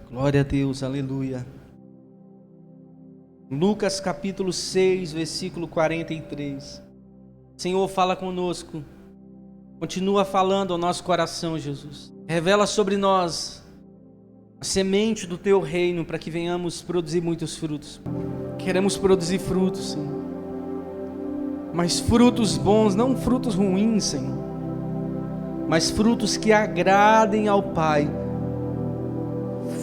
Glória a Deus, aleluia. Lucas capítulo 6, versículo 43. Senhor, fala conosco. Continua falando ao nosso coração, Jesus. Revela sobre nós a semente do Teu reino para que venhamos produzir muitos frutos. Queremos produzir frutos, Senhor. Mas frutos bons, não frutos ruins, Senhor. Mas frutos que agradem ao Pai.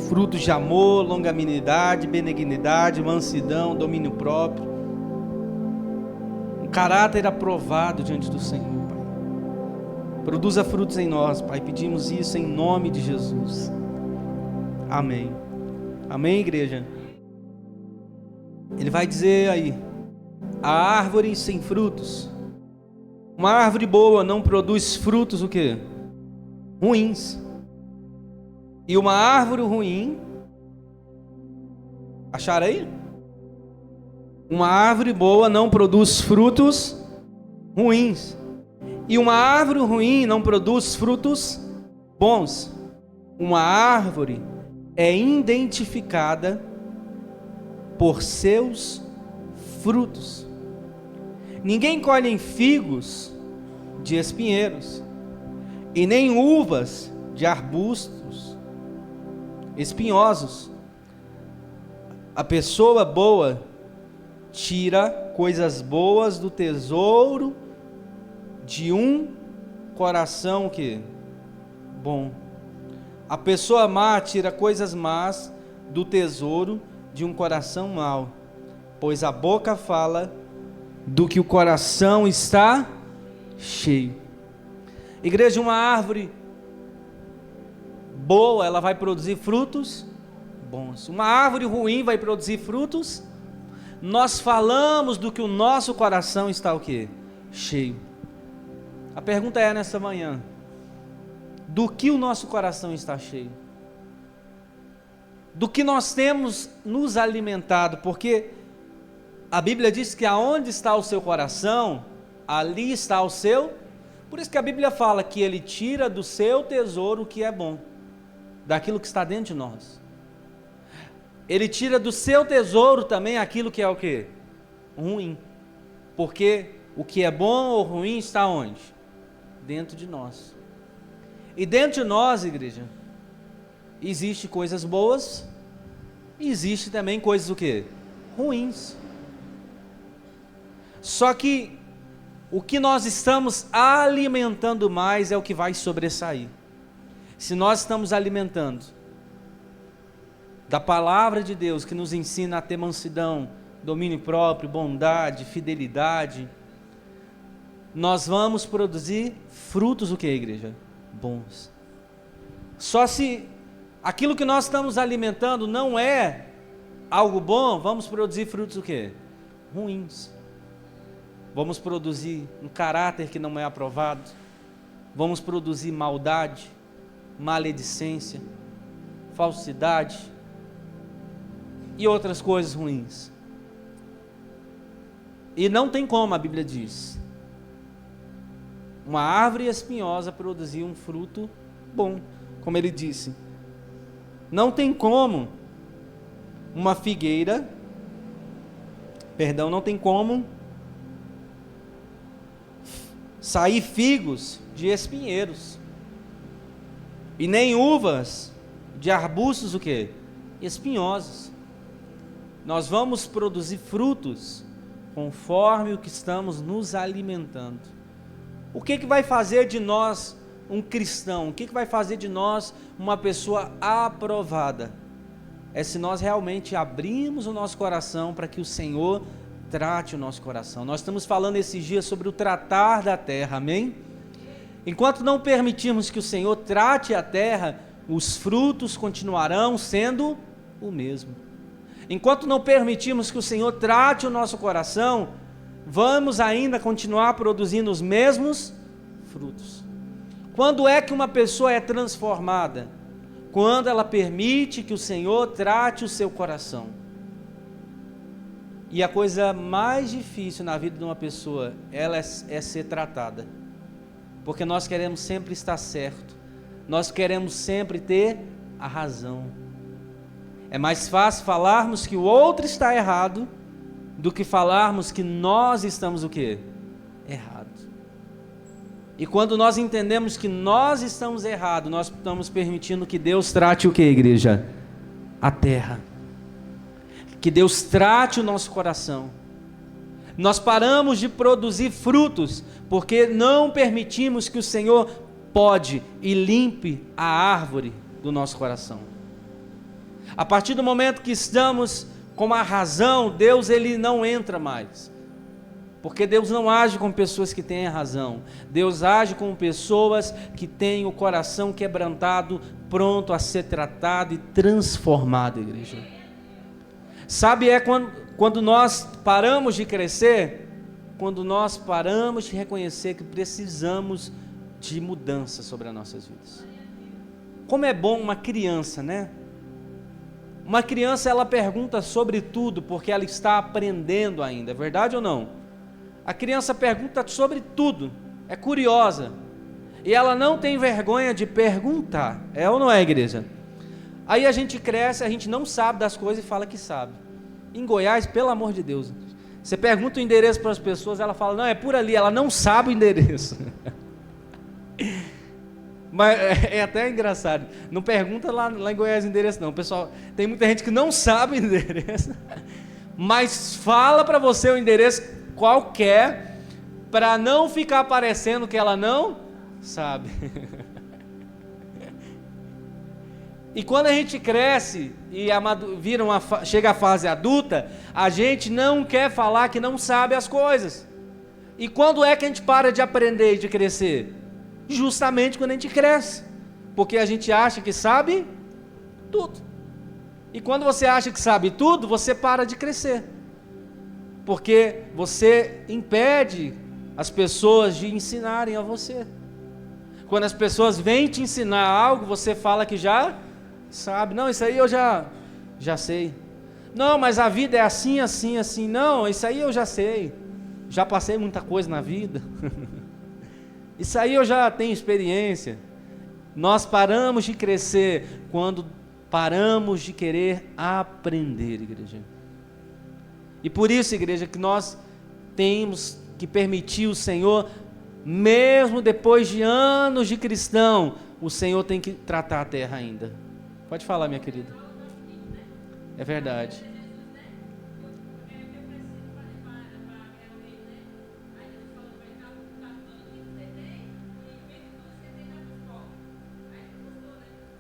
Frutos de amor, longanimidade, benignidade, mansidão, domínio próprio. Um caráter aprovado diante do Senhor, Pai. Produza frutos em nós, Pai. Pedimos isso em nome de Jesus. Amém. Amém, igreja? Ele vai dizer aí: a árvore sem frutos. Uma árvore boa não produz frutos o quê? Ruins. E uma árvore ruim, acharam aí? Uma árvore boa não produz frutos ruins. E uma árvore ruim não produz frutos bons. Uma árvore é identificada por seus frutos. Ninguém colhe figos de espinheiros, e nem uvas de arbustos espinhosos. A pessoa boa tira coisas boas do tesouro de um coração que bom. A pessoa má tira coisas más do tesouro de um coração mau, pois a boca fala do que o coração está cheio. Igreja, uma árvore boa, ela vai produzir frutos bons. Uma árvore ruim vai produzir frutos. Nós falamos do que o nosso coração está o quê? Cheio. A pergunta é nessa manhã: do que o nosso coração está cheio? Do que nós temos nos alimentado? Porque a Bíblia diz que aonde está o seu coração, ali está o seu. Por isso que a Bíblia fala que Ele tira do seu tesouro o que é bom, daquilo que está dentro de nós. Ele tira do seu tesouro também aquilo que é o quê? Ruim. Porque o que é bom ou ruim está onde? Dentro de nós. E dentro de nós, igreja, existe coisas boas e existe também coisas o quê? Ruins. Só que o que nós estamos alimentando mais é o que vai sobressair. Se nós estamos alimentando da palavra de Deus, que nos ensina a ter mansidão, domínio próprio, bondade, fidelidade, nós vamos produzir frutos o que, igreja? Bons. Só se aquilo que nós estamos alimentando não é algo bom, vamos produzir frutos o que? Ruins. Vamos produzir um caráter que não é aprovado, vamos produzir maldade, maledicência, falsidade e outras coisas ruins. E não tem como, a Bíblia diz, uma árvore espinhosa produzir um fruto bom, como ele disse. Não tem como uma figueira, não tem como sair figos de espinheiros, e nem uvas de arbustos o quê? Espinhosos. Nós vamos produzir frutos conforme o que estamos nos alimentando. O que vai fazer de nós um cristão? O que vai fazer de nós uma pessoa aprovada? É se nós realmente abrirmos o nosso coração para que o Senhor trate o nosso coração. Nós estamos falando esses dias sobre o tratar da terra, amém? Enquanto não permitirmos que o Senhor trate a terra, os frutos continuarão sendo o mesmo. Enquanto não permitirmos que o Senhor trate o nosso coração, vamos ainda continuar produzindo os mesmos frutos. Quando é que uma pessoa é transformada? Quando ela permite que o Senhor trate o seu coração. E a coisa mais difícil na vida de uma pessoa, ela é ser tratada. Porque nós queremos sempre estar certo. Nós queremos sempre ter a razão. É mais fácil falarmos que o outro está errado do que falarmos que nós estamos o quê? Errado. E quando nós entendemos que nós estamos errados, nós estamos permitindo que Deus trate o que, igreja? A terra. Que Deus trate o nosso coração. Nós paramos de produzir frutos, porque não permitimos que o Senhor pode e limpe a árvore do nosso coração. A partir do momento que estamos com a razão, Deus ele não entra mais. Porque Deus não age com pessoas que têm a razão. Deus age com pessoas que têm o coração quebrantado, pronto a ser tratado e transformado, igreja. Sabe, quando nós paramos de crescer, quando nós paramos de reconhecer que precisamos de mudança sobre as nossas vidas. Como é bom uma criança, né? Uma criança, ela pergunta sobre tudo, porque ela está aprendendo ainda, é verdade ou não? A criança pergunta sobre tudo, é curiosa, e ela não tem vergonha de perguntar, é ou não é, igreja? Aí a gente cresce, a gente não sabe das coisas e fala que sabe. Em Goiás, pelo amor de Deus, você pergunta o endereço para as pessoas, ela fala, não, é por ali, ela não sabe o endereço. Mas é até engraçado, não pergunta lá em Goiás o endereço não, pessoal, tem muita gente que não sabe o endereço, mas fala para você o endereço qualquer, para não ficar parecendo que ela não sabe. E quando a gente cresce e chega a fase adulta, a gente não quer falar que não sabe as coisas. E quando é que a gente para de aprender e de crescer? Justamente quando a gente cresce, porque a gente acha que sabe tudo. E quando você acha que sabe tudo, você para de crescer, porque você impede as pessoas de ensinarem a você. Quando as pessoas vêm te ensinar algo, você fala que já sabe. Não, isso aí eu já sei. Não, mas a vida é assim, assim, assim. Não, isso aí eu já sei. Já passei muita coisa na vida. Isso aí eu já tenho experiência. Nós paramos de crescer quando paramos de querer aprender, igreja. E por isso, igreja, que nós temos que permitir o Senhor, mesmo depois de anos de cristão, o Senhor tem que tratar a terra ainda. Pode falar, minha querida. É verdade.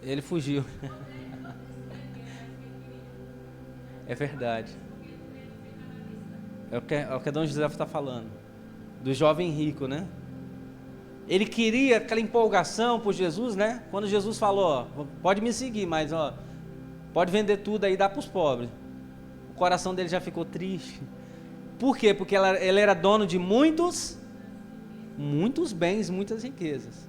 Ele fugiu. É verdade. É o que a Dona José está falando. Do jovem rico, né? Ele queria aquela empolgação por Jesus, né? Quando Jesus falou, ó, pode me seguir, mas ó, pode vender tudo aí e dar para os pobres. O coração dele já ficou triste. Por quê? Porque ele era dono de muitos bens, muitas riquezas.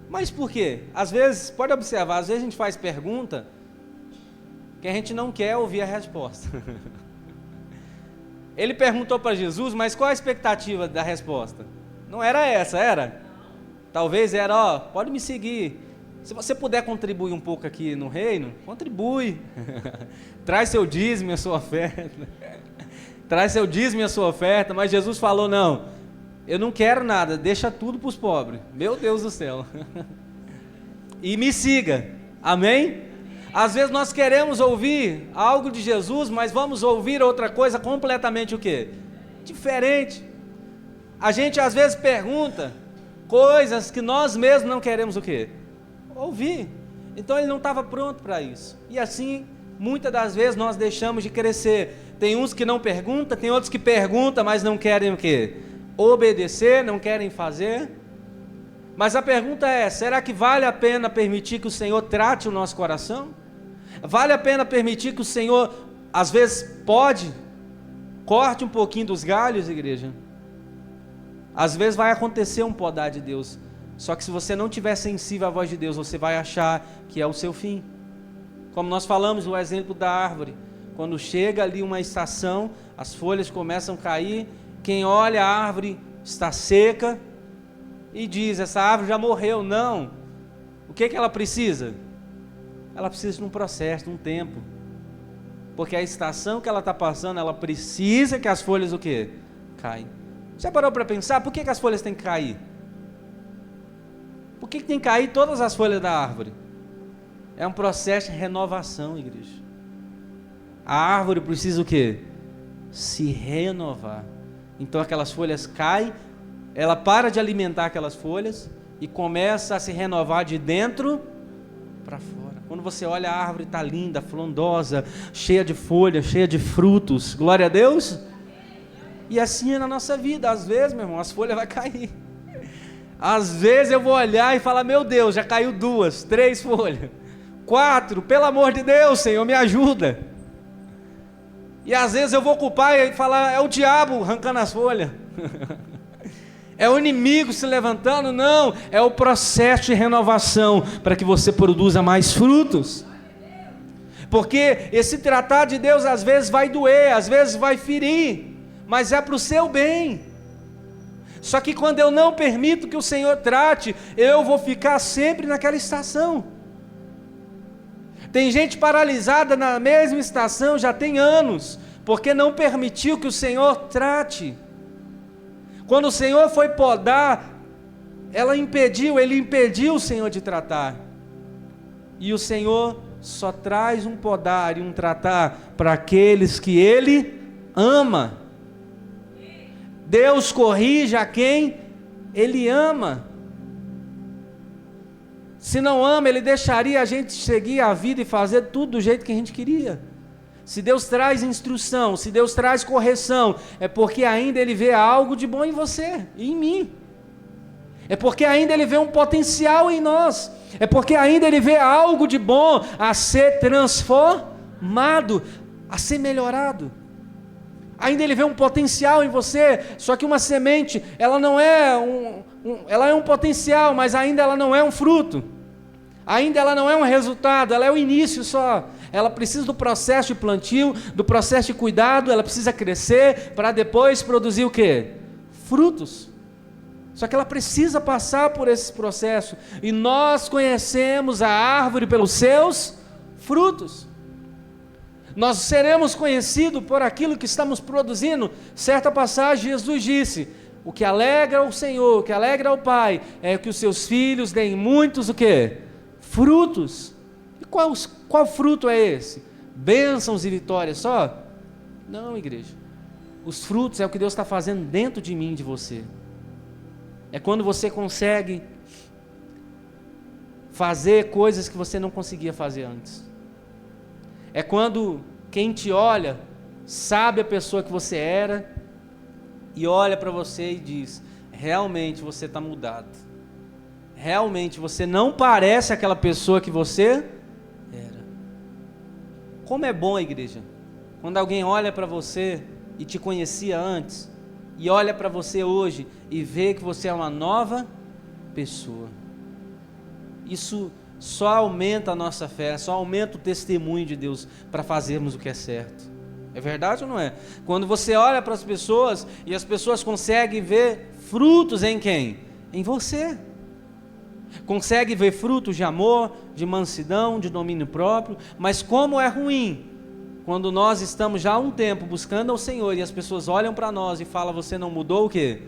Mas por quê? Às vezes, pode observar, às vezes a gente faz pergunta que a gente não quer ouvir a resposta. Ele perguntou para Jesus, mas qual a expectativa da resposta? Não era essa, era? Talvez era, ó, pode me seguir. Se você puder contribuir um pouco aqui no reino, contribui. Traz seu dízimo e a sua oferta. Traz seu dízimo e a sua oferta. Mas Jesus falou, não, eu não quero nada, deixa tudo para os pobres. Meu Deus do céu. E me siga. Amém? Às vezes nós queremos ouvir algo de Jesus, mas vamos ouvir outra coisa completamente o quê? Diferente. A gente às vezes pergunta coisas que nós mesmos não queremos o quê? Ouvir. Então ele não estava pronto para isso. E assim, muitas das vezes nós deixamos de crescer. Tem uns que não perguntam, tem outros que perguntam, mas não querem o quê? Obedecer, não querem fazer. Mas a pergunta é, será que vale a pena permitir que o Senhor trate o nosso coração? Vale a pena permitir que o Senhor, às vezes, corte um pouquinho dos galhos, igreja? Às vezes vai acontecer um podar de Deus, só que se você não estiver sensível à voz de Deus, você vai achar que é o seu fim. Como nós falamos, o exemplo da árvore, quando chega ali uma estação, as folhas começam a cair, quem olha a árvore está seca, e diz, essa árvore já morreu. Não, o que ela precisa? Ela precisa de um processo, de um tempo. Porque a estação que ela está passando, ela precisa que as folhas o quê? Caem. Já parou para pensar por que as folhas têm que cair? Por que tem que cair todas as folhas da árvore? É um processo de renovação, igreja. A árvore precisa o quê? Se renovar. Então aquelas folhas caem, ela para de alimentar aquelas folhas e começa a se renovar de dentro para fora. Quando você olha, a árvore está linda, frondosa, cheia de folhas, cheia de frutos. Glória a Deus. E assim é na nossa vida. Às vezes, meu irmão, as folhas vão cair. Às vezes eu vou olhar e falar, meu Deus, já caiu 2, 3 folhas, 4, pelo amor de Deus, Senhor, me ajuda. E às vezes eu vou culpar e falar, é o diabo arrancando as folhas. É o inimigo se levantando? Não, é o processo de renovação para que você produza mais frutos. Porque esse tratar de Deus às vezes vai doer, às vezes vai ferir, mas é para o seu bem. Só que quando eu não permito que o Senhor trate, eu vou ficar sempre naquela estação. Tem gente paralisada na mesma estação já tem anos, porque não permitiu que o Senhor trate. Quando o Senhor foi podar, ele impediu o Senhor de tratar. E o Senhor só traz um podar e um tratar para aqueles que Ele ama. Deus corrige a quem Ele ama. Se não ama, Ele deixaria a gente seguir a vida e fazer tudo do jeito que a gente queria. Se Deus traz instrução, se Deus traz correção, é porque ainda Ele vê algo de bom em você e em mim. É porque ainda Ele vê um potencial em nós. É porque ainda Ele vê algo de bom a ser transformado, a ser melhorado. Ainda Ele vê um potencial em você, só que uma semente, ela não é ela é um potencial, mas ainda ela não é um fruto. Ainda ela não é um resultado, ela é o início só. Ela precisa do processo de plantio, do processo de cuidado, ela precisa crescer para depois produzir o quê? Frutos. Só que ela precisa passar por esse processo. E nós conhecemos a árvore pelos seus frutos. Nós seremos conhecidos por aquilo que estamos produzindo. Certa passagem Jesus disse: o que alegra o Senhor, o que alegra o Pai, é que os seus filhos deem muitos o quê? Frutos. E qual fruto é esse? Bênçãos e vitórias só? Não, igreja. Os frutos é o que Deus está fazendo dentro de mim e de você. É quando você consegue fazer coisas que você não conseguia fazer antes. É quando quem te olha sabe a pessoa que você era e olha para você e diz: realmente você está mudado. Realmente você não parece aquela pessoa que você era. Como é bom, igreja, quando alguém olha para você e te conhecia antes e olha para você hoje e vê que você é uma nova pessoa. Isso só aumenta a nossa fé, só aumenta o testemunho de Deus para fazermos o que é certo. É verdade ou não é? Quando você olha para as pessoas e as pessoas conseguem ver frutos em quem? Em você. Consegue ver frutos de amor, de mansidão, de domínio próprio. Mas como é ruim quando nós estamos já há um tempo buscando ao Senhor e as pessoas olham para nós e falam: você não mudou o quê?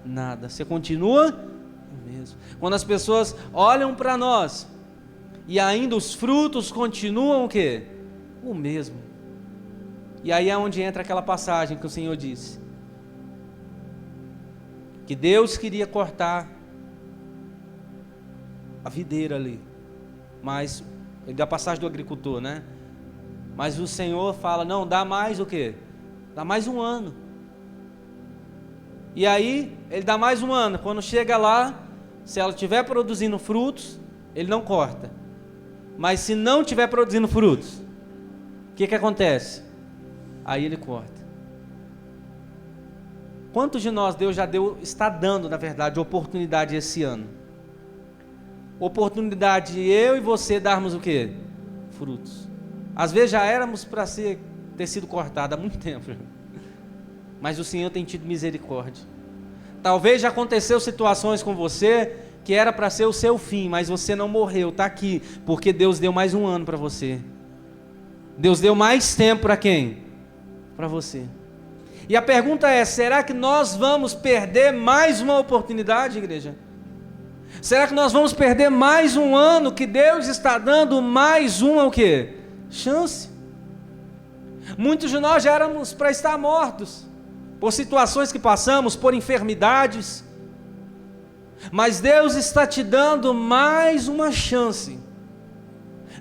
Nada, você continua o mesmo. Quando as pessoas olham para nós e ainda os frutos continuam o quê? O mesmo. E aí é onde entra aquela passagem que o Senhor disse, que Deus queria cortar a videira ali, mas da passagem do agricultor, né? Mas o Senhor fala: não, dá mais o quê? Dá mais um ano. E aí Ele dá mais um ano. Quando chega lá, se ela estiver produzindo frutos, Ele não corta. Mas se não estiver produzindo frutos, o que acontece? Aí Ele corta. Quantos de nós Deus já está dando, na verdade, oportunidade esse ano? Oportunidade de eu e você darmos o quê? Frutos. Às vezes já éramos para ter sido cortado há muito tempo, mas o Senhor tem tido misericórdia. Talvez já aconteceu situações com você que era para ser o seu fim, mas você não morreu, está aqui, porque Deus deu mais um ano para você. Deus deu mais tempo para quem? Para você. E a pergunta é: será que nós vamos perder mais uma oportunidade, igreja? Será que nós vamos perder mais um ano que Deus está dando mais uma o quê? Chance? Muitos de nós já éramos para estar mortos, por situações que passamos, por enfermidades, mas Deus está te dando mais uma chance.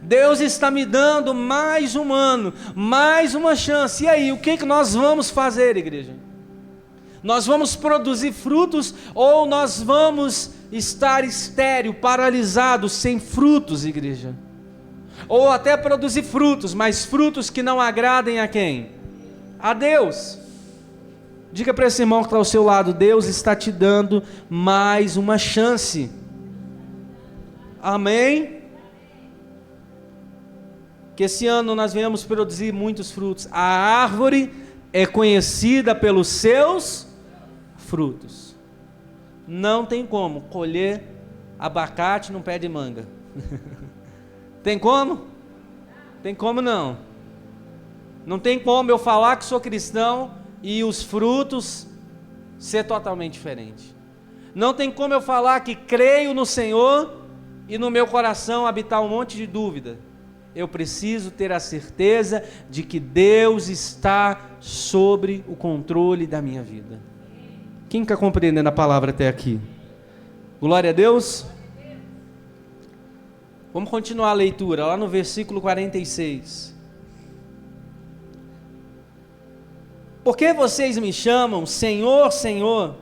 Deus está me dando mais um ano, mais uma chance. E aí, o que nós vamos fazer, igreja? Nós vamos produzir frutos ou nós vamos estar estéril, paralisado, sem frutos, igreja? Ou até produzir frutos, mas frutos que não agradem a quem? A Deus. Diga para esse irmão que está ao seu lado: Deus está te dando mais uma chance. Amém? Que esse ano nós venhamos produzir muitos frutos. A árvore é conhecida pelos seus frutos. Não tem como colher abacate num pé de manga. Tem como? Tem como não. Não tem como eu falar que sou cristão e os frutos ser totalmente diferente. Não tem como eu falar que creio no Senhor e no meu coração habitar um monte de dúvida. Eu preciso ter a certeza de que Deus está sobre o controle da minha vida. Quem está compreendendo a palavra até aqui? Glória a Deus. Vamos continuar a leitura, lá no versículo 46. Por que vocês me chamam Senhor, Senhor,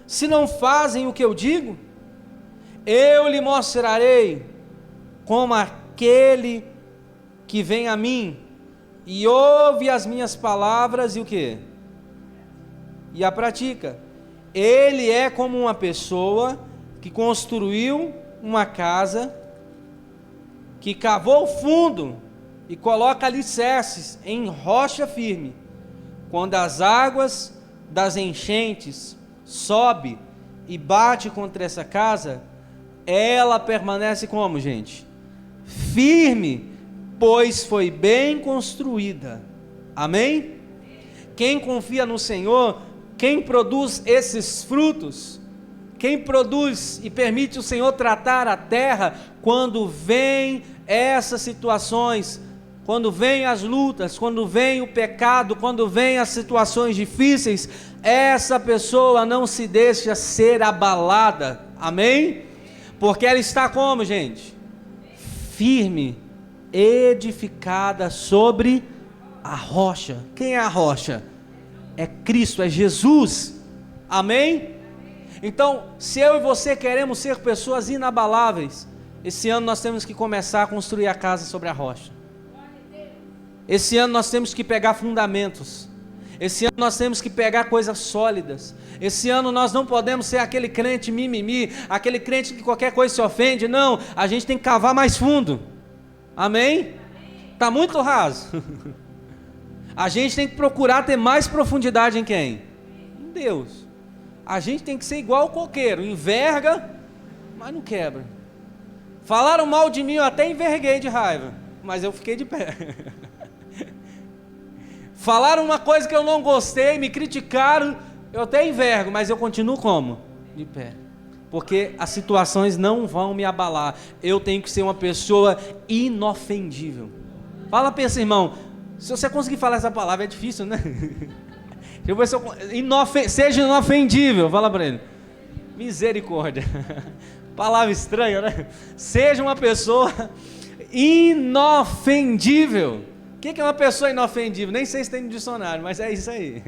se não fazem o que eu digo? Eu lhe mostrarei como aquele que vem a mim e ouve as minhas palavras e o que? E a pratica. Ele é como uma pessoa que construiu uma casa, que cavou fundo e coloca alicerces em rocha firme. Quando as águas das enchentes sobe e bate contra essa casa, ela permanece como, gente? Firme, pois foi bem construída. Amém? Quem confia no Senhor, quem produz esses frutos, quem produz e permite o Senhor tratar a terra, quando vem essas situações, quando vem as lutas, quando vem o pecado, quando vem as situações difíceis, essa pessoa não se deixa ser abalada. Amém? Porque ela está como, gente? Firme, edificada sobre a rocha. Quem é a rocha? É Cristo, é Jesus. Amém? Então, se eu e você queremos ser pessoas inabaláveis, esse ano nós temos que começar a construir a casa sobre a rocha. Esse ano nós temos que pegar fundamentos. Esse ano nós temos que pegar coisas sólidas. Esse ano nós não podemos ser aquele crente mimimi, aquele crente que qualquer coisa se ofende. Não, a gente tem que cavar mais fundo. Amém? Está muito raso. A gente tem que procurar ter mais profundidade em quem? Em Deus. A gente tem que ser igual o coqueiro, enverga, mas não quebra. Falaram mal de mim, eu até enverguei de raiva, mas eu fiquei de pé. Falaram uma coisa que eu não gostei, me criticaram, eu até envergo, mas eu continuo como? De pé. Porque as situações não vão me abalar. Eu tenho que ser uma pessoa inofendível. Fala para esse irmão, se você conseguir falar essa palavra, é difícil, né? Deixa eu ver se eu... Seja inofendível, fala para ele. Misericórdia. Palavra estranha, né? Seja uma pessoa inofendível. O que é uma pessoa inofendível? Nem sei se tem no dicionário, mas é isso aí.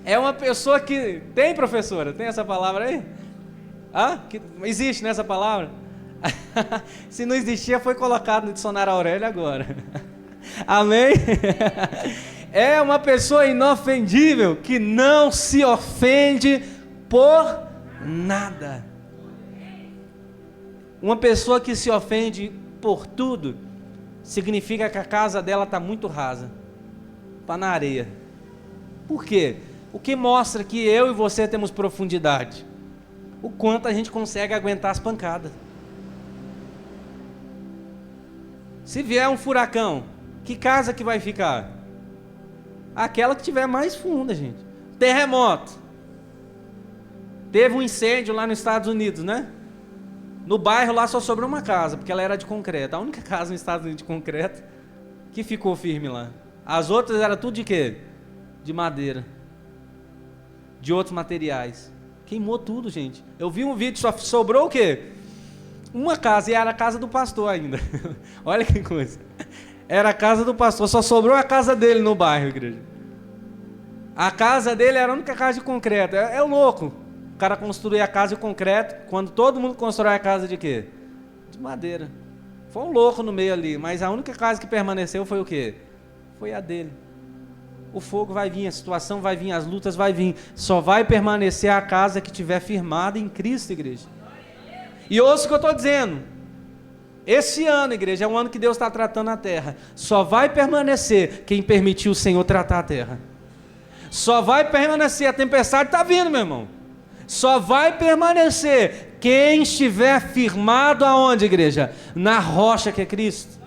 É uma pessoa que... Tem, professora? Tem essa palavra aí? Existe nessa palavra? Se não existia, foi colocado no dicionário Aurélio agora. Amém? É uma pessoa inofendível que não se ofende por nada. Uma pessoa que se ofende por tudo significa que a casa dela está muito rasa, está na areia. Por quê? O que mostra que eu e você temos profundidade? O quanto a gente consegue aguentar as pancadas. Se vier um furacão, Que casa que vai ficar? Aquela que tiver mais funda, gente. Terremoto. Teve um incêndio lá nos Estados Unidos, né? No bairro lá só sobrou uma casa, porque ela era de concreto. A única casa nos Estados Unidos de concreto que ficou firme lá. As outras eram tudo de quê? De madeira. De outros materiais. Queimou tudo, gente. Eu vi um vídeo, só sobrou o quê? Uma casa, e era a casa do pastor ainda. Olha que coisa. Era a casa do pastor, só sobrou a casa dele no bairro, igreja. A casa dele era a única casa de concreto. É louco. O cara construía a casa de concreto, quando todo mundo constrói a casa de quê? De madeira. Foi um louco no meio ali, mas a única casa que permaneceu foi o quê? Foi a dele. O fogo vai vir, a situação vai vir, as lutas vai vir. Só vai permanecer a casa que estiver firmada em Cristo, igreja. E ouça o que eu estou dizendo. Esse ano, igreja, é um ano que Deus está tratando a terra. Só vai permanecer quem permitiu o Senhor tratar a terra. Só vai permanecer, a tempestade está vindo, meu irmão. Só vai permanecer quem estiver firmado aonde, igreja? Na rocha que é Cristo.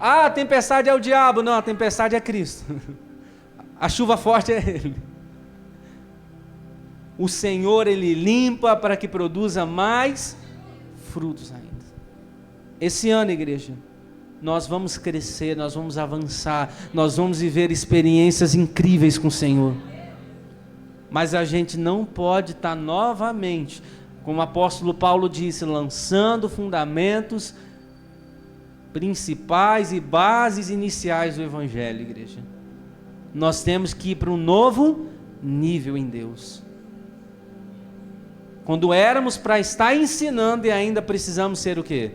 Ah, a tempestade é o diabo. Não, a tempestade é Cristo. A chuva forte é Ele. O Senhor, Ele limpa para que produza mais frutos ainda. Esse ano, igreja, nós vamos crescer, nós vamos avançar, nós vamos viver experiências incríveis com o Senhor. Mas a gente não pode estar novamente, como o apóstolo Paulo disse, lançando fundamentos principais e bases iniciais do Evangelho, igreja. Nós temos que ir para um novo nível em Deus. Quando éramos para estar ensinando e ainda precisamos ser o quê?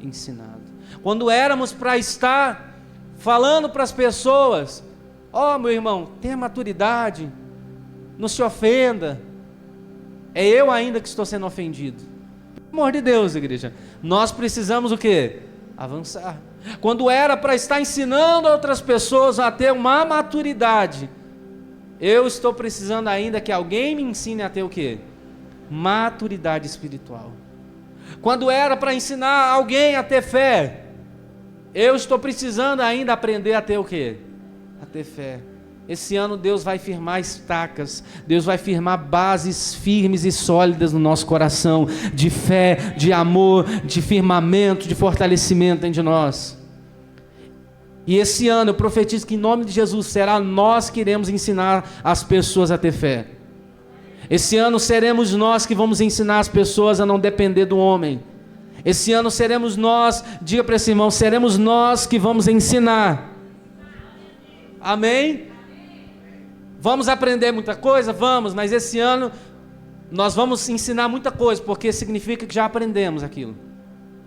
Ensinado. Quando éramos para estar falando para as pessoas, ó, meu irmão, tenha maturidade, não se ofenda, é eu ainda que estou sendo ofendido. Pelo amor de Deus, igreja, nós precisamos o quê? Avançar. Quando era para estar ensinando outras pessoas a ter uma maturidade, eu estou precisando ainda que alguém me ensine a ter o quê? Maturidade espiritual. Quando era para ensinar alguém a ter fé, eu estou precisando ainda aprender a ter o quê? A ter fé. Esse ano Deus vai firmar estacas, Deus vai firmar bases firmes e sólidas no nosso coração, de fé, de amor, de firmamento, de fortalecimento dentro de nós. E esse ano eu profetizo que em nome de Jesus será nós que iremos ensinar as pessoas a ter fé. Esse ano seremos nós que vamos ensinar as pessoas a não depender do homem. Esse ano seremos nós, diga para esse irmão, seremos nós que vamos ensinar. Amém? Vamos aprender muita coisa? Vamos, mas esse ano nós vamos ensinar muita coisa, porque significa que já aprendemos aquilo.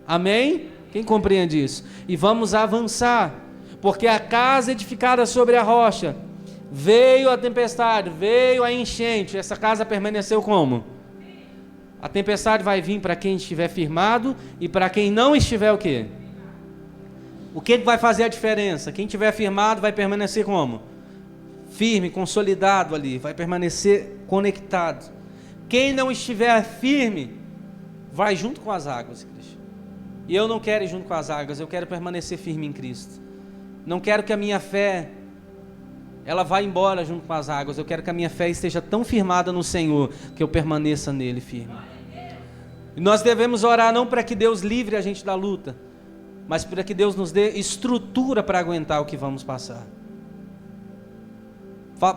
Amém? Quem compreende isso? E vamos avançar, porque a casa edificada sobre a rocha, veio a tempestade, veio a enchente, essa casa permaneceu como? A tempestade vai vir para quem estiver firmado e para quem não estiver o quê? O que vai fazer a diferença? Quem estiver firmado vai permanecer como? Firme, consolidado ali, vai permanecer conectado. Quem não estiver firme, vai junto com as águas, Cristo. E eu não quero ir junto com as águas, eu quero permanecer firme em Cristo. Não quero que a minha fé, ela vá embora junto com as águas, eu quero que a minha fé esteja tão firmada no Senhor, que eu permaneça nele firme. E nós devemos orar não para que Deus livre a gente da luta, mas para que Deus nos dê estrutura para aguentar o que vamos passar.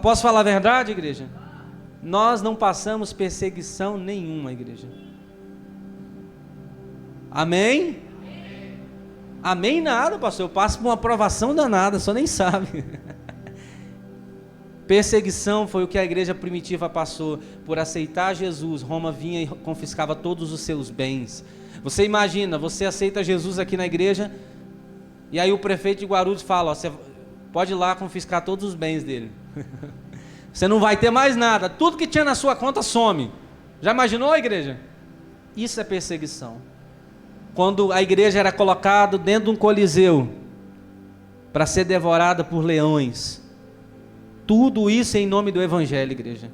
Posso falar a verdade, igreja? Nós não passamos perseguição nenhuma, igreja. Amém? Amém nada, pastor. Eu passo por uma provação danada, só nem sabe. Perseguição foi o que a igreja primitiva passou por aceitar Jesus. Roma vinha e confiscava todos os seus bens. Você imagina, você aceita Jesus aqui na igreja, e aí o prefeito de Guarulhos fala, ó, você pode ir lá confiscar todos os bens dele. Você não vai ter mais nada, tudo que tinha na sua conta some. Já imaginou, igreja? Isso é perseguição. Quando a igreja era colocada dentro de um coliseu para ser devorada por leões, tudo isso em nome do evangelho, igreja.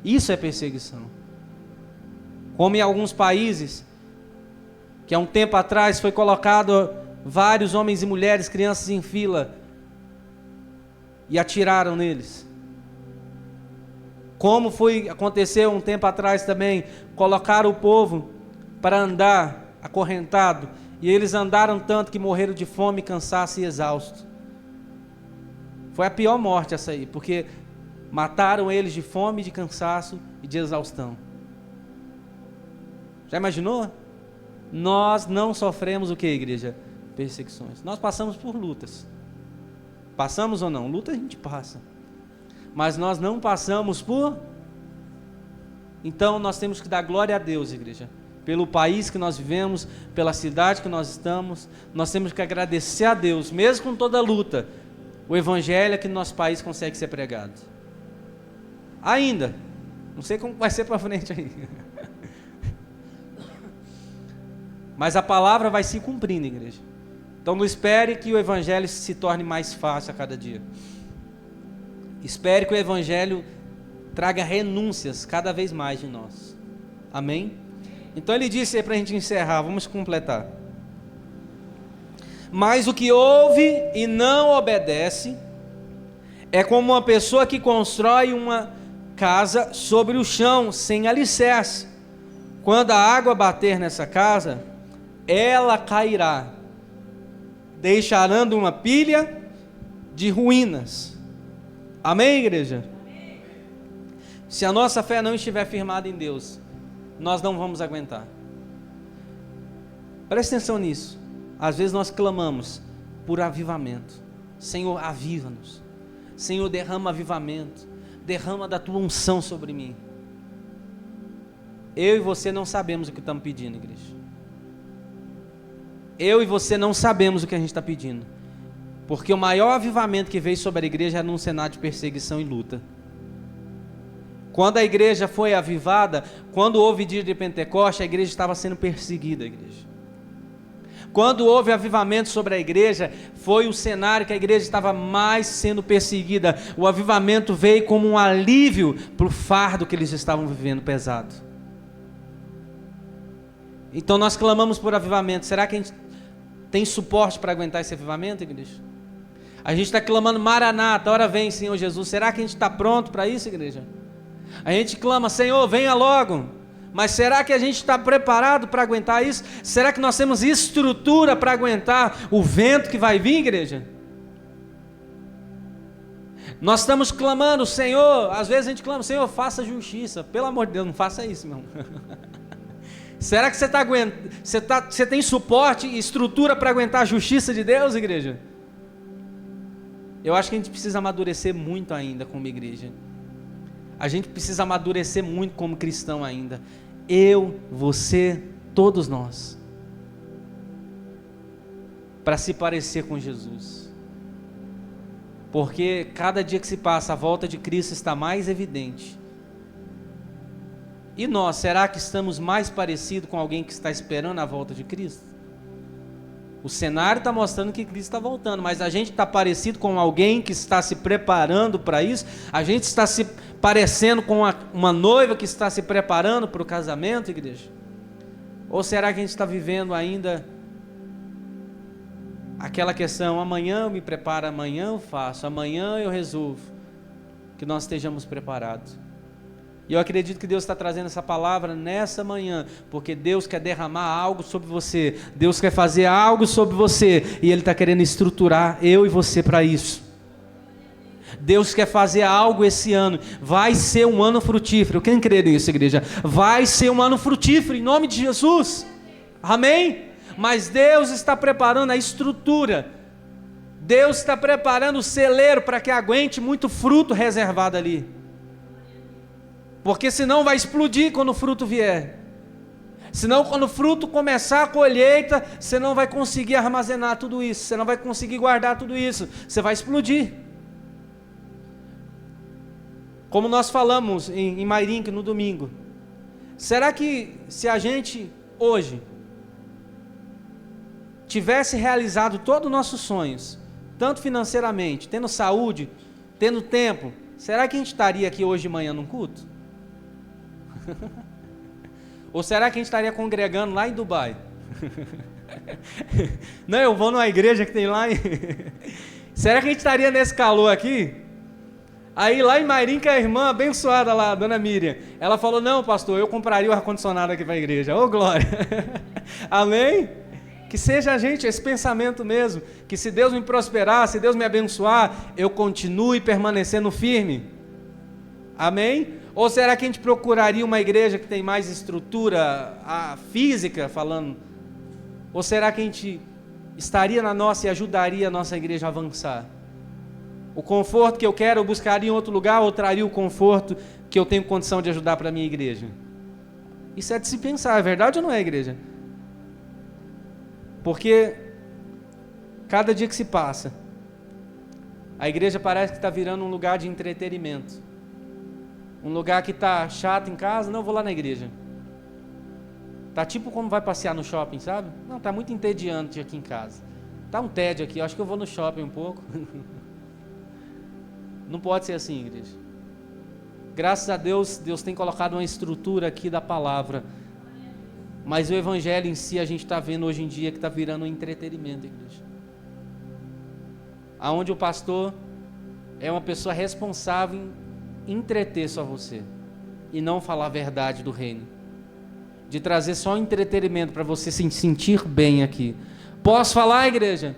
Isso é perseguição. Como em alguns países, que há um tempo atrás foi colocado vários homens e mulheres, crianças em fila, e atiraram neles. Como aconteceu um tempo atrás também, colocaram o povo para andar acorrentado, e eles andaram tanto que morreram de fome, cansaço e exausto. Foi a pior morte essa aí, porque mataram eles de fome, de cansaço e de exaustão. Já imaginou? Nós não sofremos o que, igreja? Perseguições. Nós passamos por lutas. Passamos ou não? Luta a gente passa. Mas nós não passamos por... Então nós temos que dar glória a Deus, igreja. Pelo país que nós vivemos, pela cidade que nós estamos, nós temos que agradecer a Deus, mesmo com toda a luta, o evangelho que no nosso país consegue ser pregado. Ainda, não sei como vai ser para frente aí, mas a palavra vai se cumprindo, igreja. Então não espere que o evangelho se torne mais fácil a cada dia. Espere que o evangelho traga renúncias cada vez mais de nós. Amém? Então ele disse aí para a gente encerrar, vamos completar. Mas o que ouve e não obedece é como uma pessoa que constrói uma casa sobre o chão, sem alicerce. Quando a água bater nessa casa, ela cairá, deixarando uma pilha de ruínas. Amém, igreja? Amém. Se a nossa fé não estiver firmada em Deus, nós não vamos aguentar. Preste atenção nisso. Às vezes nós clamamos por avivamento. Senhor, aviva-nos. Senhor, derrama avivamento. Derrama da tua unção sobre mim. Eu e você não sabemos o que estamos pedindo, igreja. Eu e você não sabemos o que a gente está pedindo. Porque o maior avivamento que veio sobre a igreja era num cenário de perseguição e luta. Quando a igreja foi avivada, quando houve dia de Pentecoste, a igreja estava sendo perseguida, igreja. Quando houve avivamento sobre a igreja, foi o cenário que a igreja estava mais sendo perseguida. O avivamento veio como um alívio para o fardo que eles estavam vivendo pesado. Então nós clamamos por avivamento. Será que a gente tem suporte para aguentar esse avivamento, igreja? A gente está clamando Maranata, hora vem, Senhor Jesus. Será que a gente está pronto para isso, igreja? A gente clama, Senhor, venha logo. Mas será que a gente está preparado para aguentar isso? Será que nós temos estrutura para aguentar o vento que vai vir, igreja? Nós estamos clamando, Senhor, às vezes a gente clama, Senhor, faça justiça. Pelo amor de Deus, não faça isso, meu irmão. Será que você está aguentando? Você tem suporte e estrutura para aguentar a justiça de Deus, igreja? Eu acho que a gente precisa amadurecer muito ainda como igreja. A gente precisa amadurecer muito como cristão ainda. Eu, você, todos nós. Para se parecer com Jesus. Porque cada dia que se passa, a volta de Cristo está mais evidente. E nós, será que estamos mais parecidos com alguém que está esperando a volta de Cristo? O cenário está mostrando que Cristo está voltando, mas a gente está parecido com alguém que está se preparando para isso? A gente está se parecendo com uma noiva que está se preparando para o casamento, igreja? Ou será que a gente está vivendo ainda aquela questão, amanhã eu me preparo, amanhã eu faço, amanhã eu resolvo? Que nós estejamos preparados. E eu acredito que Deus está trazendo essa palavra nessa manhã, porque Deus quer derramar algo sobre você, Deus quer fazer algo sobre você, e Ele está querendo estruturar eu e você para isso. Deus quer fazer algo esse ano, vai ser um ano frutífero. Quem crê nisso, igreja? Vai ser um ano frutífero, em nome de Jesus, amém? Mas Deus está preparando a estrutura, Deus está preparando o celeiro para que aguente muito fruto reservado ali. Porque senão vai explodir quando o fruto vier. Senão quando o fruto começar a colheita, você não vai conseguir armazenar tudo isso, você não vai conseguir guardar tudo isso, você vai explodir. Como nós falamos em Mairinque no domingo, será que se a gente hoje tivesse realizado todos os nossos sonhos, tanto financeiramente, tendo saúde, tendo tempo, será que a gente estaria aqui hoje de manhã num culto? Ou será que a gente estaria congregando lá em Dubai? Não, eu vou numa igreja que tem lá. Será que a gente estaria nesse calor aqui? Aí lá em Mairim, a irmã abençoada lá, a dona Miriam, ela falou, não pastor, eu compraria o ar-condicionado aqui para a igreja. Ô glória! Amém? Que seja a gente esse pensamento mesmo, que se Deus me prosperar, se Deus me abençoar, eu continue permanecendo firme. Amém? Ou será que a gente procuraria uma igreja que tem mais estrutura física, falando? Ou será que a gente estaria na nossa e ajudaria a nossa igreja a avançar? O conforto que eu quero, eu buscaria em outro lugar, ou traria o conforto que eu tenho condição de ajudar para a minha igreja? Isso é de se pensar, é verdade ou não é, igreja? Porque cada dia que se passa, a igreja parece que está virando um lugar de entretenimento. Um lugar que está chato em casa, não, eu vou lá na igreja. Tá tipo como vai passear no shopping, sabe? Não, tá muito entediante aqui em casa. Tá um tédio aqui, eu acho que eu vou no shopping um pouco. Não pode ser assim, igreja. Graças a Deus, Deus tem colocado uma estrutura aqui da palavra. Mas o evangelho em si, a gente está vendo hoje em dia que está virando um entretenimento, igreja. Aonde o pastor é uma pessoa responsável em entreter só você. E não falar a verdade do reino. De trazer só entretenimento para você se sentir bem aqui. Posso falar, igreja?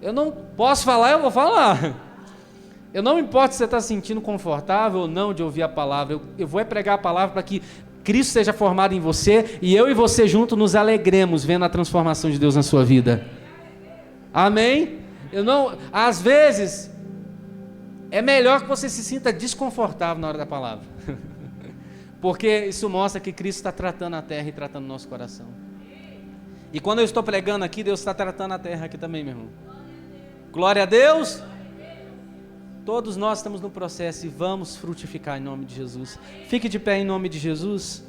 Eu não posso falar, eu vou falar. Eu não me importo se você está se sentindo confortável ou não de ouvir a palavra. Eu vou pregar a palavra para que Cristo seja formado em você e eu e você juntos nos alegremos vendo a transformação de Deus na sua vida. Amém? Às vezes é melhor que você se sinta desconfortável na hora da palavra. Porque isso mostra que Cristo está tratando a terra e tratando o nosso coração. E quando eu estou pregando aqui, Deus está tratando a terra aqui também, meu irmão. Glória a Deus. Todos nós estamos no processo e vamos frutificar em nome de Jesus. Fique de pé em nome de Jesus.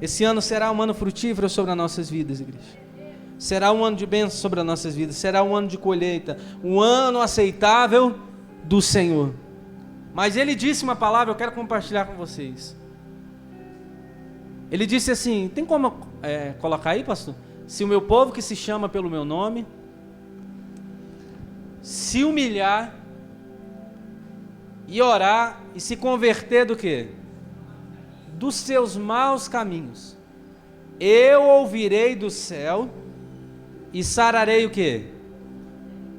Esse ano será um ano frutífero sobre as nossas vidas, igreja. Será um ano de bênção sobre as nossas vidas. Será um ano de colheita. Um ano aceitável do Senhor. Mas Ele disse uma palavra, eu quero compartilhar com vocês. Ele disse assim, tem como colocar aí, pastor? Se o meu povo que se chama pelo meu nome, se humilhar e orar e se converter do quê? Dos seus maus caminhos, eu ouvirei do céu e sararei o quê?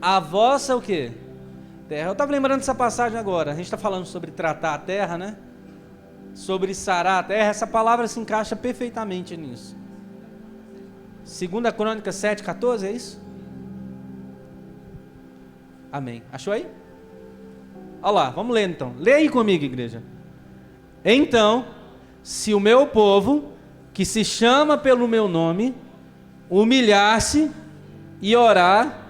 A vossa o quê? Terra. Eu estava lembrando dessa passagem agora, a gente está falando sobre tratar a terra, né? Sobre sarar a terra, essa palavra se encaixa perfeitamente nisso. 2 Crônicas 7,14, é isso? Amém. Achou aí? Olha lá, vamos ler então. Lê aí comigo, igreja. Então, se o meu povo, que se chama pelo meu nome, humilhar-se e orar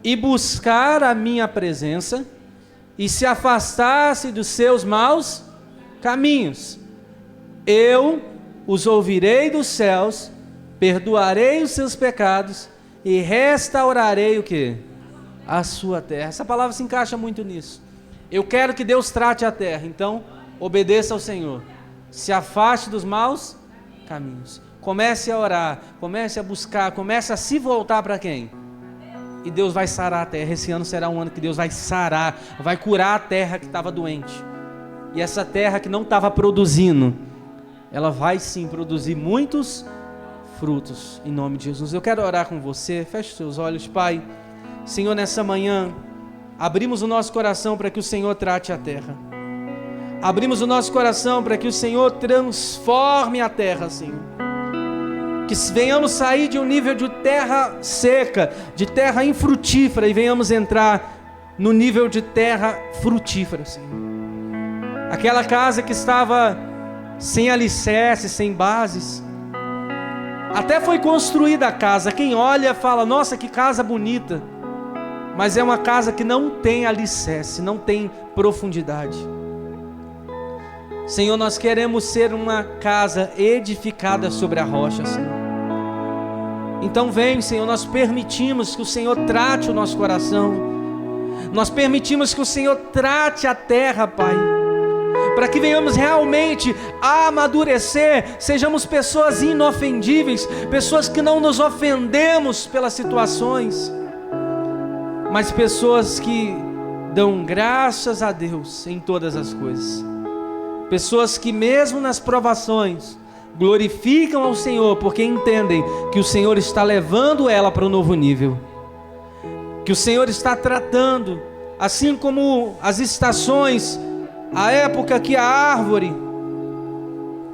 e buscar a minha presença e se afastasse dos seus maus caminhos, eu os ouvirei dos céus, perdoarei os seus pecados e restaurarei o quê? A sua terra. Essa palavra se encaixa muito nisso. Eu quero que Deus trate a terra, então obedeça ao Senhor, se afaste dos maus caminhos, comece a orar, comece a buscar, comece a se voltar para quem? E Deus vai sarar a terra. Esse ano será um ano que Deus vai sarar, vai curar a terra que estava doente. E essa terra que não estava produzindo, ela vai sim produzir muitos frutos, em nome de Jesus. Eu quero orar com você, feche os seus olhos, Pai. Senhor, nessa manhã, abrimos o nosso coração para que o Senhor trate a terra. Abrimos o nosso coração para que o Senhor transforme a terra, Senhor. Que venhamos sair de um nível de terra seca, de terra infrutífera, e venhamos entrar no nível de terra frutífera, Senhor. Aquela casa que estava sem alicerce, sem bases, até foi construída a casa, quem olha fala, nossa, que casa bonita, mas é uma casa que não tem alicerce, não tem profundidade. Senhor, nós queremos ser uma casa edificada sobre a rocha, Senhor. Então vem, Senhor, nós permitimos que o Senhor trate o nosso coração, nós permitimos que o Senhor trate a terra, Pai, para que venhamos realmente a amadurecer, sejamos pessoas inofendíveis, pessoas que não nos ofendemos pelas situações, mas pessoas que dão graças a Deus em todas as coisas. Pessoas que mesmo nas provações glorificam ao Senhor, porque entendem que o Senhor está levando ela para um novo nível, que o Senhor está tratando, assim como as estações, a época que a árvore,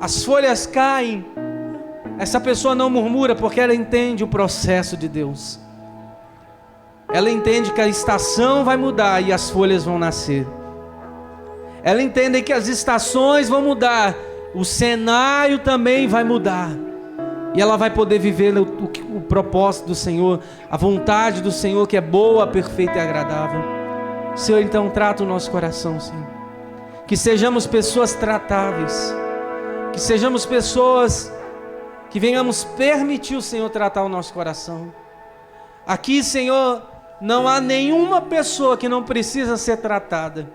as folhas caem, essa pessoa não murmura, porque ela entende o processo de Deus. Ela entende que a estação vai mudar e as folhas vão nascer. Ela entende que as estações vão mudar, o cenário também vai mudar. E ela vai poder viver o propósito do Senhor, a vontade do Senhor, que é boa, perfeita e agradável. Senhor, então trata o nosso coração, Senhor. Que sejamos pessoas tratáveis, que sejamos pessoas que venhamos permitir o Senhor tratar o nosso coração. Aqui, Senhor, não há nenhuma pessoa que não precisa ser tratada.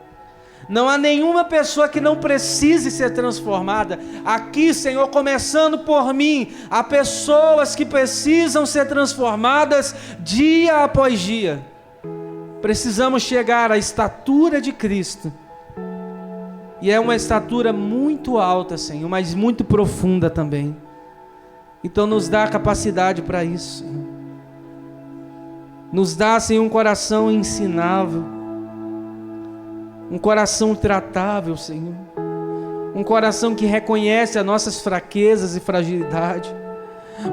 Não há nenhuma pessoa que não precise ser transformada. Aqui, Senhor, começando por mim, há pessoas que precisam ser transformadas dia após dia. Precisamos chegar à estatura de Cristo. E é uma estatura muito alta, Senhor, mas muito profunda também. Então nos dá a capacidade para isso, Senhor. Nos dá, Senhor, um coração ensinável, um coração tratável, Senhor, um coração que reconhece as nossas fraquezas e fragilidade,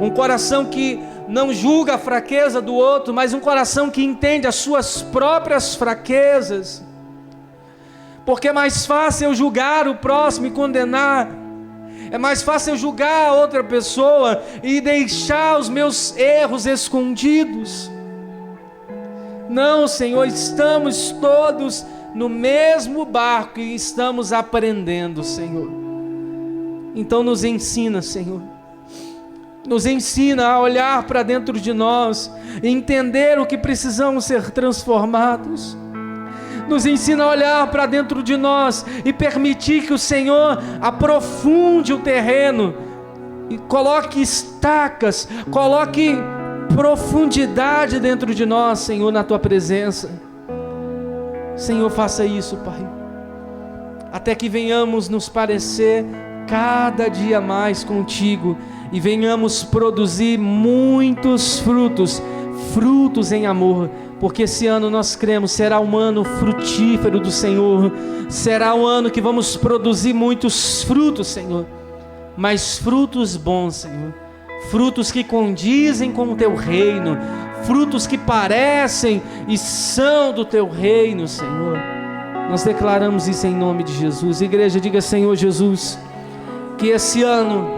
um coração que não julga a fraqueza do outro, mas um coração que entende as suas próprias fraquezas, porque é mais fácil eu julgar o próximo e condenar, é mais fácil eu julgar a outra pessoa e deixar os meus erros escondidos. Não, Senhor, estamos todos no mesmo barco e estamos aprendendo, Senhor. Então nos ensina, Senhor. Nos ensina a olhar para dentro de nós e entender o que precisamos ser transformados. Nos ensina a olhar para dentro de nós e permitir que o Senhor aprofunde o terreno e coloque estacas, coloque profundidade dentro de nós, Senhor, na Tua presença. Senhor, faça isso, Pai, até que venhamos nos parecer cada dia mais contigo e venhamos produzir muitos frutos, frutos em amor, porque esse ano nós cremos será um ano frutífero do Senhor, será um ano que vamos produzir muitos frutos, Senhor, mas frutos bons, Senhor, frutos que condizem com o Teu reino, frutos que parecem e são do Teu reino, Senhor. Nós declaramos isso em nome de Jesus. Igreja, diga: Senhor Jesus, que esse ano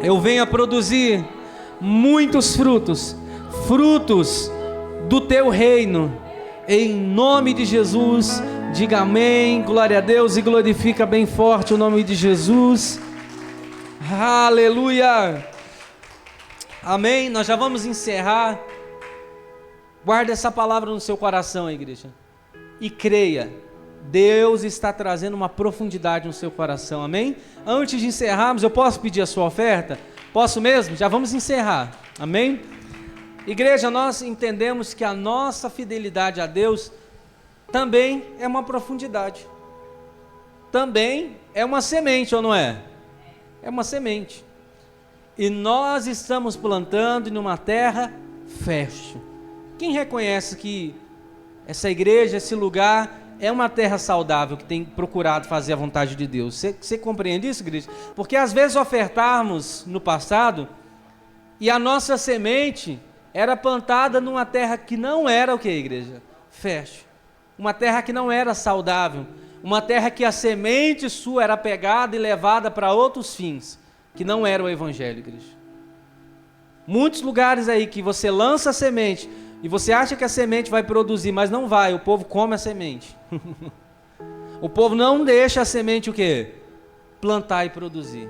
eu venha produzir muitos frutos, frutos do Teu reino, em nome de Jesus. Diga amém, glória a Deus, e glorifica bem forte o nome de Jesus. Aleluia, amém. Nós já vamos encerrar. Guarde essa palavra no seu coração, igreja, e creia, Deus está trazendo uma profundidade no seu coração, amém? Antes de encerrarmos, eu posso pedir a sua oferta? Posso mesmo? Já vamos encerrar, amém? Igreja, nós entendemos que a nossa fidelidade a Deus também é uma profundidade, também é uma semente, ou não é? É uma semente, e nós estamos plantando em uma terra fértil. Quem reconhece que essa igreja, esse lugar, é uma terra saudável, que tem procurado fazer a vontade de Deus? Você compreende isso, igreja? Porque às vezes ofertarmos no passado, e a nossa semente era plantada numa terra que não era o que, igreja? Fértil. Uma terra que não era saudável. Uma terra que a semente sua era pegada e levada para outros fins, que não era o evangelho, igreja. Muitos lugares aí que você lança a semente, e você acha que a semente vai produzir, mas não vai, o povo come a semente. O povo não deixa a semente o quê? Plantar e produzir.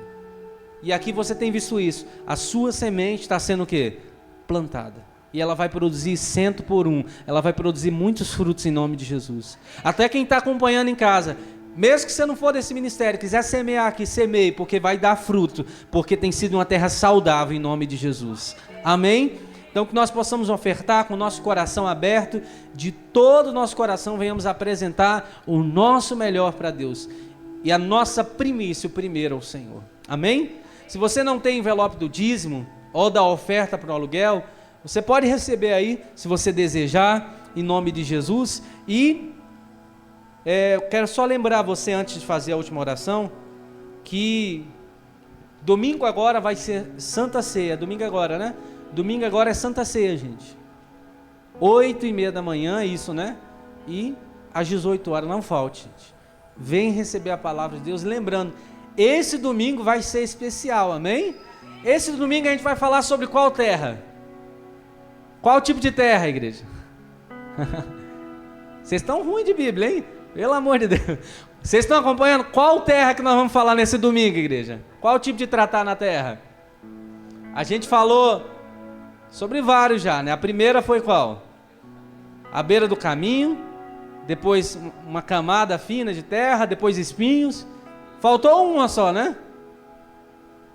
E aqui você tem visto isso, a sua semente está sendo o quê? Plantada. E ela vai produzir 100 por 1, ela vai produzir muitos frutos em nome de Jesus. Até quem está acompanhando em casa, mesmo que você não for desse ministério, quiser semear aqui, semeie, porque vai dar fruto, porque tem sido uma terra saudável em nome de Jesus. Amém? Então que nós possamos ofertar com o nosso coração aberto, de todo o nosso coração venhamos apresentar o nosso melhor para Deus. E a nossa primícia, o primeiro ao Senhor. Amém? Se você não tem envelope do dízimo ou da oferta para o aluguel, você pode receber aí, se você desejar, em nome de Jesus. E eu quero só lembrar você, antes de fazer a última oração, que domingo agora vai ser Santa Ceia. Domingo agora, né? Domingo agora é Santa Ceia, gente. 8h30 da manhã, isso, né? E às 18 horas, não falte, gente. Vem receber a palavra de Deus. Lembrando, esse domingo vai ser especial, amém? Esse domingo a gente vai falar sobre qual terra? Qual tipo de terra, igreja? Vocês estão ruins de Bíblia, hein? Pelo amor de Deus. Vocês estão acompanhando? Qual terra que nós vamos falar nesse domingo, igreja? Qual tipo de tratar na terra? A gente falou sobre vários já, né? A primeira foi qual? A beira do caminho, depois uma camada fina de terra, depois espinhos. Faltou uma só, né?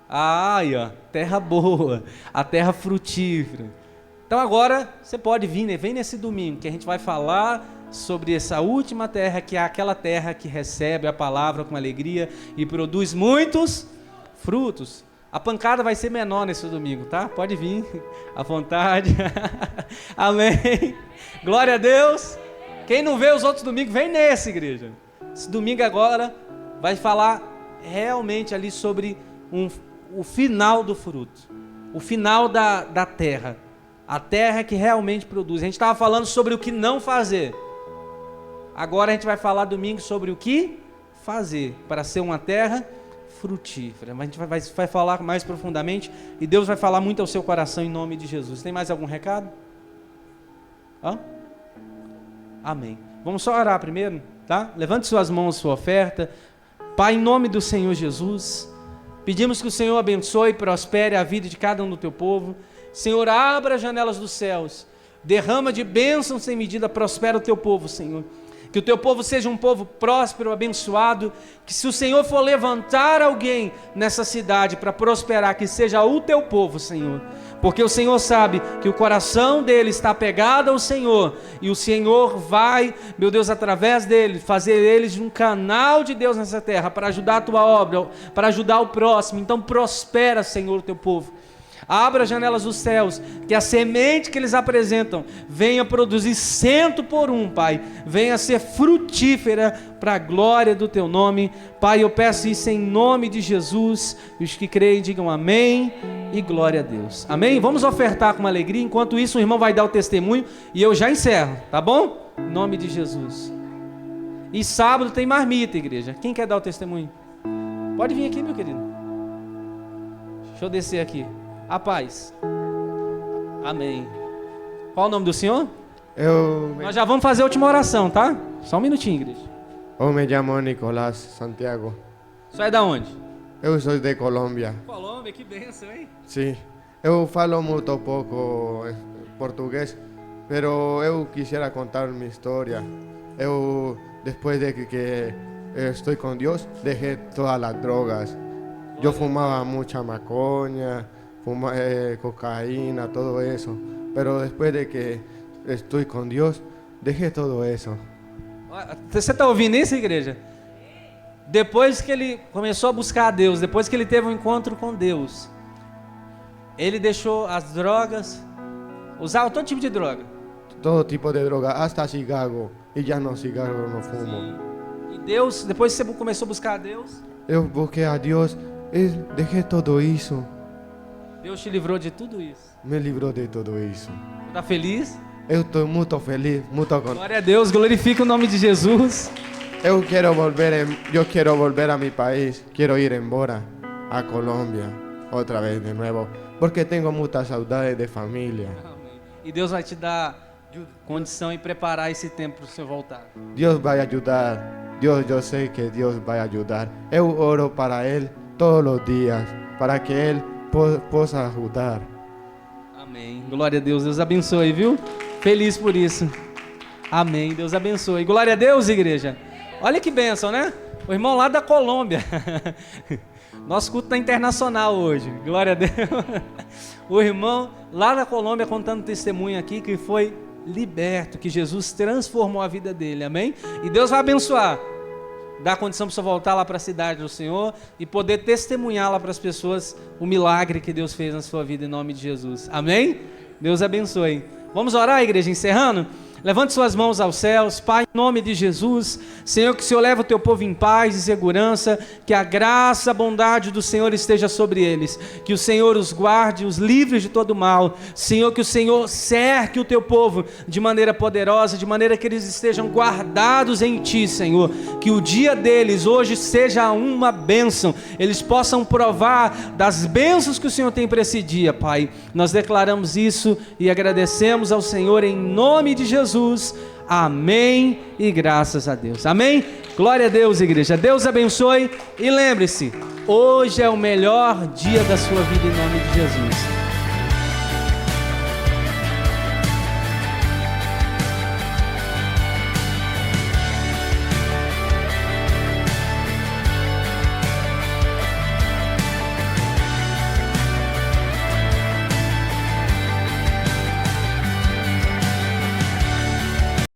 Aí, ó, terra boa, a terra frutífera. Então agora você pode vir, né? Vem nesse domingo que a gente vai falar sobre essa última terra, que é aquela terra que recebe a palavra com alegria e produz muitos frutos. A pancada vai ser menor nesse domingo, tá? Pode vir, à vontade. Amém. Glória a Deus. Quem não vê os outros domingos, vem nesse, igreja. Esse domingo agora vai falar realmente ali sobre o final do fruto. O final da terra. A terra que realmente produz. A gente estava falando sobre o que não fazer. Agora a gente vai falar domingo sobre o que fazer para ser uma terra frutífera. Mas a gente vai falar mais profundamente e Deus vai falar muito ao seu coração em nome de Jesus. Tem mais algum recado? Hã? Amém. Vamos só orar primeiro, tá? Levante suas mãos, sua oferta. Pai, em nome do Senhor Jesus, pedimos que o Senhor abençoe e prospere a vida de cada um do teu povo. Senhor, abra as janelas dos céus, derrama de bênção sem medida, prospera o teu povo, Senhor. Que o teu povo seja um povo próspero, abençoado, que se o Senhor for levantar alguém nessa cidade para prosperar, que seja o teu povo, Senhor. Porque o Senhor sabe que o coração dele está pegado ao Senhor, e o Senhor vai, meu Deus, através dele, fazer eles um canal de Deus nessa terra, para ajudar a tua obra, para ajudar o próximo. Então prospera, Senhor, o teu povo. Abra as janelas dos céus, que a semente que eles apresentam venha produzir 100 por 1, Pai. Venha ser frutífera para a glória do Teu nome. Pai, eu peço isso em nome de Jesus. Os que creem digam amém e glória a Deus. Amém? Vamos ofertar com alegria. Enquanto isso, o irmão vai dar o testemunho e eu já encerro, tá bom? Em nome de Jesus. E sábado tem marmita, igreja. Quem quer dar o testemunho? Pode vir aqui, meu querido. Deixa eu descer aqui. A paz. Amém. Qual o nome do senhor? Nós já vamos fazer a última oração, tá? Só um minutinho, igreja. Eu me chamo Nicolás Santiago. Você é da onde? Eu sou de Colômbia. Colômbia, que bênção, hein? Sim. Eu falo muito pouco português, pero eu quisiera contar minha história. Eu, depois de que estou com Deus, deixei todas as drogas. Eu fumava muita maconha, cocaína, todo eso, pero después de que estoy con Dios, dejé todo eso. Você está ouvindo isso, igreja? Depois que ele começou a buscar a Deus, depois que ele teve um encontro com Deus, ele deixou as drogas, usava todo tipo de droga. Todo tipo de droga, hasta cigarro, e já não cigarro não fumo. Sim. E Deus, depois que você começou a buscar a Deus? Eu busquei a Deus e deixei tudo isso. Deus te livrou de tudo isso. Me livrou de tudo isso. Está feliz? Eu estou muito feliz, muito contente. Glória a Deus, glorifica o nome de Jesus. Eu quero volver a meu país, quero ir embora a Colômbia outra vez de novo, porque tenho muita saudade de família. Amém. E Deus vai te dar condição e preparar esse tempo para você voltar. Deus vai ajudar. Eu sei que Deus vai ajudar. Eu oro para Ele todos os dias, para que Ele possa ajudar. Amém. Glória a Deus. Deus abençoe, viu? Feliz por isso. Amém. Deus abençoe. Glória a Deus, igreja. Olha que bênção, né? O irmão lá da Colômbia. Nosso culto está internacional hoje, glória a Deus. O irmão lá da Colômbia contando testemunho aqui que foi liberto, que Jesus transformou a vida dele, amém? E Deus vai abençoar, dar condição para você voltar lá para a cidade do Senhor e poder testemunhar lá para as pessoas o milagre que Deus fez na sua vida em nome de Jesus, amém? Deus abençoe. Vamos orar, igreja, encerrando? Levante suas mãos aos céus. Pai, em nome de Jesus, Senhor, que o Senhor leve o teu povo em paz e segurança, que a graça, a bondade do Senhor esteja sobre eles, que o Senhor os guarde, os livre de todo mal, Senhor, que o Senhor cerque o teu povo de maneira poderosa, de maneira que eles estejam guardados em ti, Senhor, que o dia deles hoje seja uma bênção, eles possam provar das bênçãos que o Senhor tem para esse dia, Pai. Nós declaramos isso e agradecemos ao Senhor em nome de Jesus. Amém e graças a Deus. Amém? Glória a Deus, igreja. Deus abençoe e lembre-se, hoje é o melhor dia da sua vida em nome de Jesus.